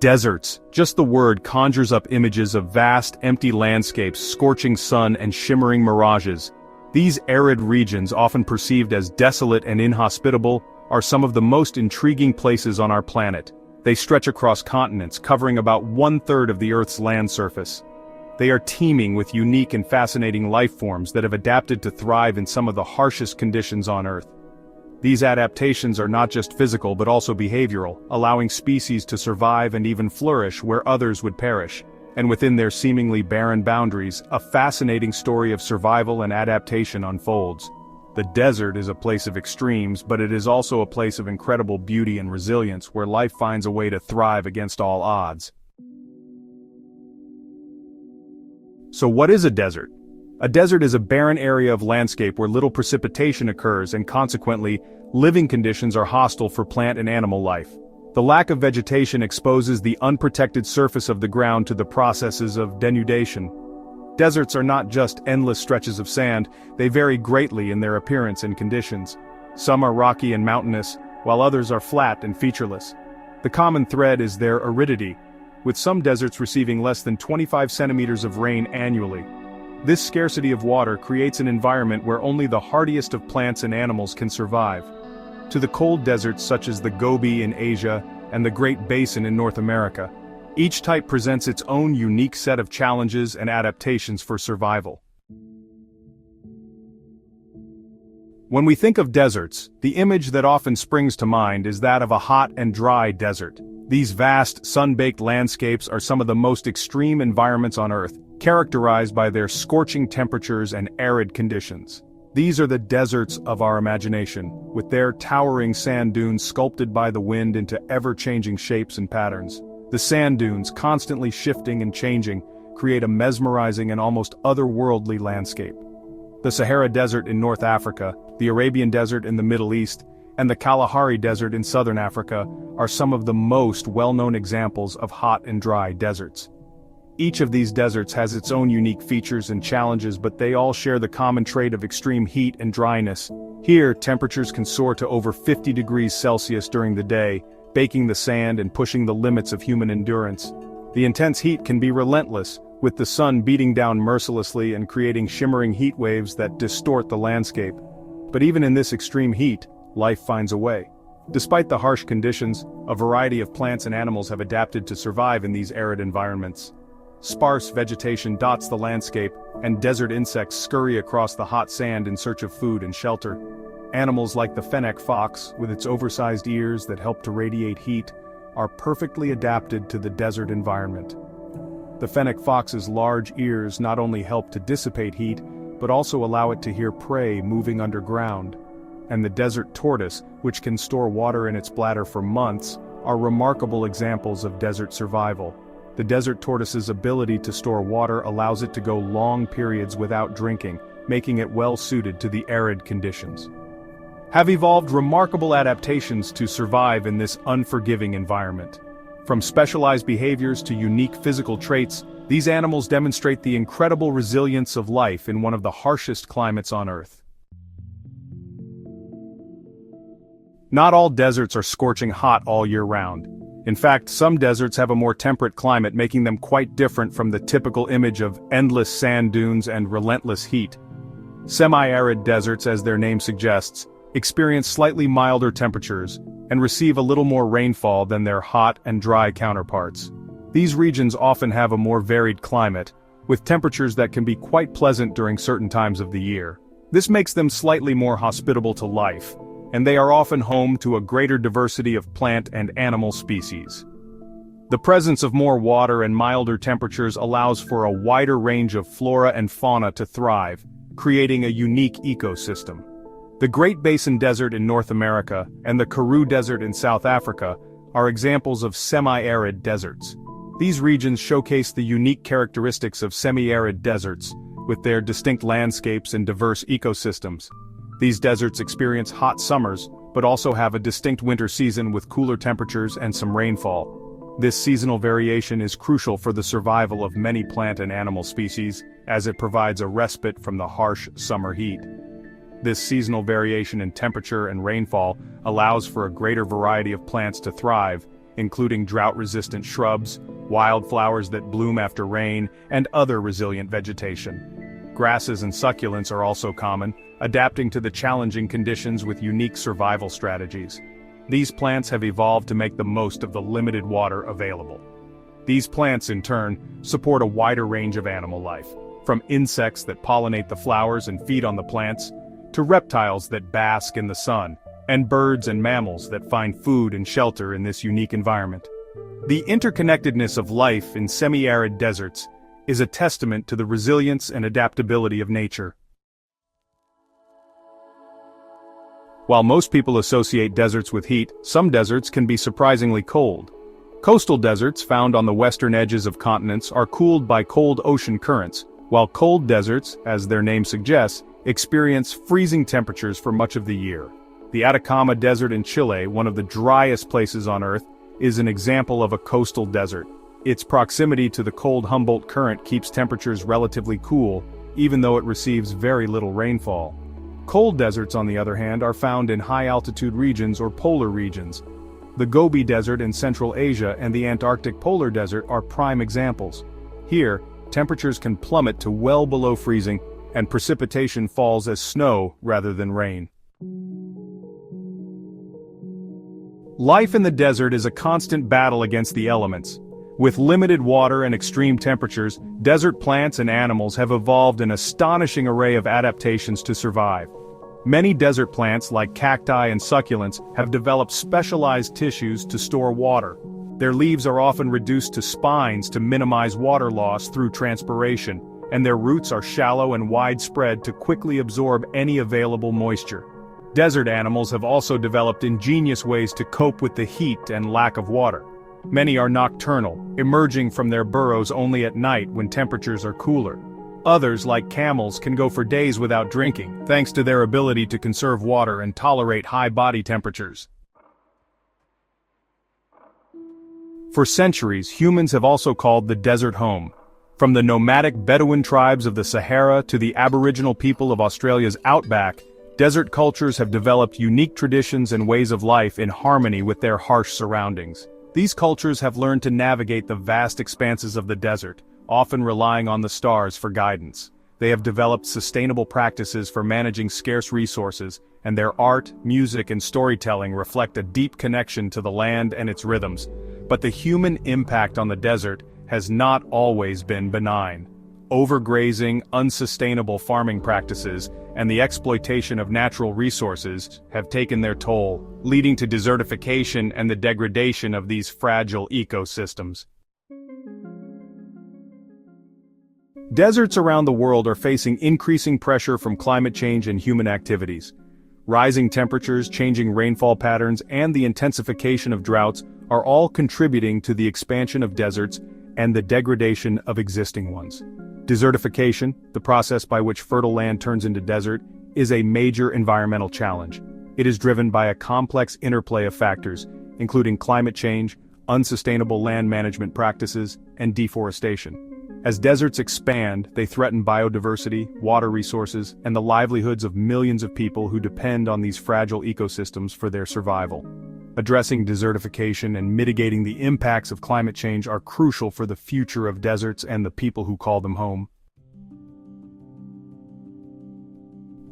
Deserts. Just the word conjures up images of vast, empty landscapes, scorching sun and shimmering mirages. These arid regions, often perceived as desolate and inhospitable, are some of the most intriguing places on our planet. They stretch across continents, covering about 1/3 of the Earth's land surface. They are teeming with unique and fascinating life forms that have adapted to thrive in some of the harshest conditions on Earth. These adaptations are not just physical but also behavioral, allowing species to survive and even flourish where others would perish. And within their seemingly barren boundaries, a fascinating story of survival and adaptation unfolds. The desert is a place of extremes, but it is also a place of incredible beauty and resilience where life finds a way to thrive against all odds. So what is a desert? A desert is a barren area of landscape where little precipitation occurs and consequently, living conditions are hostile for plant and animal life. The lack of vegetation exposes the unprotected surface of the ground to the processes of denudation. Deserts are not just endless stretches of sand, they vary greatly in their appearance and conditions. Some are rocky and mountainous, while others are flat and featureless. The common thread is their aridity, with some deserts receiving less than 25 centimeters of rain annually. This scarcity of water creates an environment where only the hardiest of plants and animals can survive. To the cold deserts such as the Gobi in Asia and the Great Basin in North America, each type presents its own unique set of challenges and adaptations for survival. When we think of deserts, the image that often springs to mind is that of a hot and dry desert. These vast, sun-baked landscapes are some of the most extreme environments on Earth, characterized by their scorching temperatures and arid conditions. These are the deserts of our imagination, with their towering sand dunes sculpted by the wind into ever-changing shapes and patterns. The sand dunes, constantly shifting and changing, create a mesmerizing and almost otherworldly landscape. The Sahara Desert in North Africa, the Arabian Desert in the Middle East, and the Kalahari Desert in southern Africa are some of the most well-known examples of hot and dry deserts. Each of these deserts has its own unique features and challenges, but they all share the common trait of extreme heat and dryness. Here, temperatures can soar to over 50 degrees Celsius during the day, baking the sand and pushing the limits of human endurance. The intense heat can be relentless, with the sun beating down mercilessly and creating shimmering heat waves that distort the landscape. But even in this extreme heat, life finds a way. Despite the harsh conditions, a variety of plants and animals have adapted to survive in these arid environments. Sparse vegetation dots the landscape, and desert insects scurry across the hot sand in search of food and shelter. Animals like the fennec fox, with its oversized ears that help to radiate heat, are perfectly adapted to the desert environment. The fennec fox's large ears not only help to dissipate heat, but also allow it to hear prey moving underground. And the desert tortoise, which can store water in its bladder for months, are remarkable examples of desert survival. The desert tortoise's ability to store water allows it to go long periods without drinking, making it well suited to the arid conditions. Have evolved remarkable adaptations to survive in this unforgiving environment. From specialized behaviors to unique physical traits, these animals demonstrate the incredible resilience of life in one of the harshest climates on Earth. Not all deserts are scorching hot all year round. In fact, some deserts have a more temperate climate, making them quite different from the typical image of endless sand dunes and relentless heat. Semiarid deserts, as their name suggests, experience slightly milder temperatures and receive a little more rainfall than their hot and dry counterparts. These regions often have a more varied climate, with temperatures that can be quite pleasant during certain times of the year. This makes them slightly more hospitable to life, and they are often home to a greater diversity of plant and animal species. The presence of more water and milder temperatures allows for a wider range of flora and fauna to thrive, creating a unique ecosystem. The Great Basin Desert in North America and the Karoo Desert in South Africa are examples of semi-arid deserts. These regions showcase the unique characteristics of semi-arid deserts, with their distinct landscapes and diverse ecosystems. These deserts experience hot summers, but also have a distinct winter season with cooler temperatures and some rainfall. This seasonal variation is crucial for the survival of many plant and animal species, as it provides a respite from the harsh summer heat. This seasonal variation in temperature and rainfall allows for a greater variety of plants to thrive, including drought-resistant shrubs, wildflowers that bloom after rain, and other resilient vegetation. Grasses and succulents are also common, adapting to the challenging conditions with unique survival strategies. These plants have evolved to make the most of the limited water available. These plants, in turn, support a wider range of animal life, from insects that pollinate the flowers and feed on the plants, to reptiles that bask in the sun, and birds and mammals that find food and shelter in this unique environment. The interconnectedness of life in semi-arid deserts is a testament to the resilience and adaptability of nature. While most people associate deserts with heat, some deserts can be surprisingly cold. Coastal deserts found on the western edges of continents are cooled by cold ocean currents, while cold deserts, as their name suggests, experience freezing temperatures for much of the year. The Atacama Desert in Chile, one of the driest places on Earth, is an example of a coastal desert. Its proximity to the cold Humboldt Current keeps temperatures relatively cool, even though it receives very little rainfall. Cold deserts, on the other hand, are found in high-altitude regions or polar regions. The Gobi Desert in Central Asia and the Antarctic Polar Desert are prime examples. Here, temperatures can plummet to well below freezing, and precipitation falls as snow rather than rain. Life in the desert is a constant battle against the elements. With limited water and extreme temperatures, desert plants and animals have evolved an astonishing array of adaptations to survive. Many desert plants, like cacti and succulents, have developed specialized tissues to store water. Their leaves are often reduced to spines to minimize water loss through transpiration, and their roots are shallow and widespread to quickly absorb any available moisture. Desert animals have also developed ingenious ways to cope with the heat and lack of water. Many are nocturnal, emerging from their burrows only at night when temperatures are cooler. Others, like camels, can go for days without drinking, thanks to their ability to conserve water and tolerate high body temperatures. For centuries, humans have also called the desert home. From the nomadic Bedouin tribes of the Sahara to the Aboriginal people of Australia's outback, desert cultures have developed unique traditions and ways of life in harmony with their harsh surroundings. These cultures have learned to navigate the vast expanses of the desert, often relying on the stars for guidance. They have developed sustainable practices for managing scarce resources, and their art, music, and storytelling reflect a deep connection to the land and its rhythms. But the human impact on the desert has not always been benign. Overgrazing, unsustainable farming practices, and the exploitation of natural resources have taken their toll, leading to desertification and the degradation of these fragile ecosystems. Deserts around the world are facing increasing pressure from climate change and human activities. Rising temperatures, changing rainfall patterns, and the intensification of droughts are all contributing to the expansion of deserts and the degradation of existing ones. Desertification, the process by which fertile land turns into desert, is a major environmental challenge. It is driven by a complex interplay of factors, including climate change, unsustainable land management practices, and deforestation. As deserts expand, they threaten biodiversity, water resources, and the livelihoods of millions of people who depend on these fragile ecosystems for their survival. Addressing desertification and mitigating the impacts of climate change are crucial for the future of deserts and the people who call them home.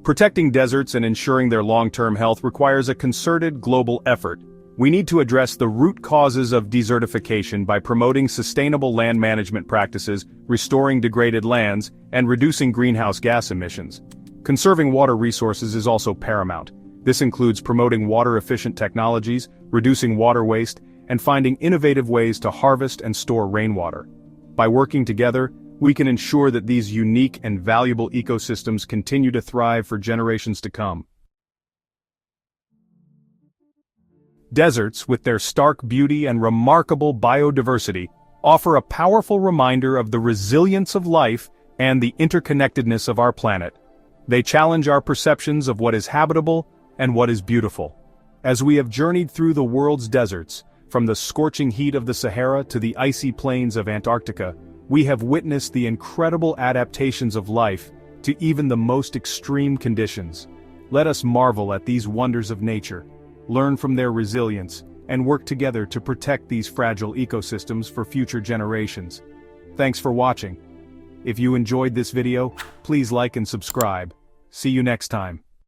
Protecting deserts and ensuring their long-term health requires a concerted global effort. We need to address the root causes of desertification by promoting sustainable land management practices, restoring degraded lands, and reducing greenhouse gas emissions. Conserving water resources is also paramount. This includes promoting water-efficient technologies, reducing water waste, and finding innovative ways to harvest and store rainwater. By working together, we can ensure that these unique and valuable ecosystems continue to thrive for generations to come. Deserts, with their stark beauty and remarkable biodiversity, offer a powerful reminder of the resilience of life and the interconnectedness of our planet. They challenge our perceptions of what is habitable and what is beautiful. As we have journeyed through the world's deserts, from the scorching heat of the Sahara to the icy plains of Antarctica, we have witnessed the incredible adaptations of life to even the most extreme conditions. Let us marvel at these wonders of nature, learn from their resilience, and work together to protect these fragile ecosystems for future generations. Thanks for watching. If you enjoyed this video, please like and subscribe. See you next time.